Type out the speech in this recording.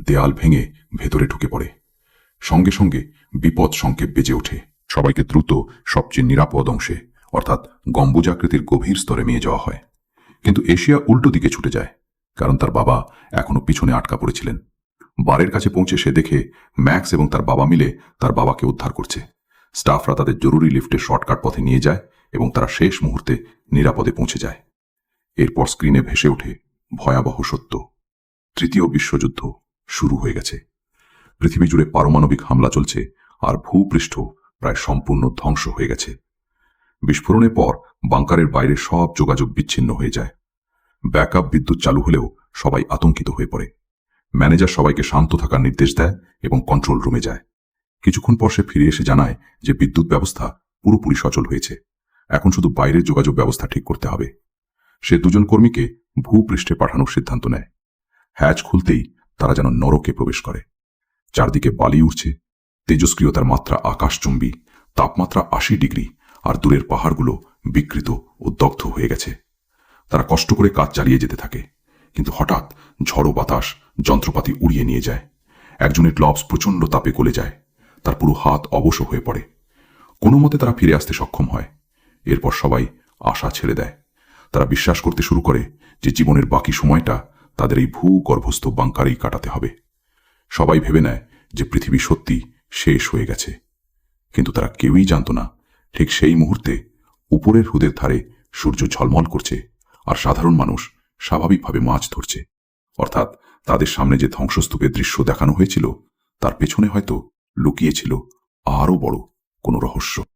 দেয়াল ভেঙে ভেতরে ঢুকে পড়ে। সঙ্গে সঙ্গে বিপদ সংকেত বেজে ওঠে। সবাইকে দ্রুত সবচেয়ে নিরাপদ অংশে অর্থাৎ গম্বুজাকৃতির গভীর স্তরে নিয়ে যাওয়া হয়। কিন্তু এশিয়া উল্টো দিকে ছুটে যায়, কারণ তার বাবা এখনো পিছনে আটকা পড়েছিলেন। বারের কাছে পৌঁছে সে দেখে ম্যাক্স এবং তার বাবা মিলে তার বাবাকে উদ্ধার করছে। স্টাফরা তাদের জরুরি লিফটে শর্টকাট পথে নিয়ে যায় এবং তারা শেষ মুহূর্তে নিরাপদে পৌঁছে যায়। এরপর স্ক্রিনে ভেসে ওঠে ভয়াবহ সত্য। তৃতীয় বিশ্বযুদ্ধ শুরু হয়ে গেছে। পৃথিবী জুড়ে পারমাণবিক হামলা চলছে, আর ভূপৃষ্ঠ প্রায় সম্পূর্ণ ধ্বংস হয়ে গেছে। বিস্ফোরণের পর বাংকারের বাইরে সব যোগাযোগ বিচ্ছিন্ন হয়ে যায়। ব্যাকআপ বিদ্যুৎ চালু হলেও সবাই আতঙ্কিত হয়ে পড়ে। ম্যানেজার সবাইকে শান্ত থাকার নির্দেশ দেয় এবং কন্ট্রোল রুমে যায়। কিছুক্ষণ পর সে ফিরে এসে জানায় যে বিদ্যুৎ ব্যবস্থা পুরোপুরি সচল হয়েছে, এখন শুধু বাইরের যোগাযোগ ব্যবস্থা ঠিক করতে হবে। সে দুজন কর্মীকে ভূপৃষ্ঠে পাঠানোর সিদ্ধান্ত নেয়। হ্যাচ খুলতেই তারা যেন নরকে প্রবেশ করে। চারদিকে বালি উঠছে, তেজস্ক্রিয়তার মাত্রা আকাশচুম্বী, তাপমাত্রা ৮০ ডিগ্রি, আর দূরের পাহাড়গুলো বিকৃত ও দগ্ধ হয়ে গেছে। তারা কষ্ট করে কাজ চালিয়ে যেতে থাকে, কিন্তু হঠাৎ ঝড়ো বাতাস যন্ত্রপাতি উড়িয়ে নিয়ে যায়। একজনের গ্লাভস প্রচণ্ড তাপে গলে যায়, তার পুরো হাত অবশ হয়ে পড়ে। কোনো মতে তারা ফিরে আসতে সক্ষম হয়। এরপর সবাই আশা ছেড়ে দেয়। তারা বিশ্বাস করতে শুরু করে যে জীবনের বাকি সময়টা তাদের এই ভূগর্ভস্থ বাংকারেই কাটাতে হবে। সবাই ভেবে নেয় যে পৃথিবী সত্যি শেষ হয়ে গেছে, কিন্তু তারা কেউই জানত না ঠিক সেই মুহূর্তে উপরের হ্রদের ধারে সূর্য ঝলমল করছে, আর সাধারণ মানুষ স্বাভাবিকভাবে মাছ ধরছে। অর্থাৎ তাদের সামনে যে ধ্বংসস্তূপের দৃশ্য দেখানো হয়েছিল, তার পেছনে হয়তো লুকিয়েছিল আরও বড় কোনো রহস্য।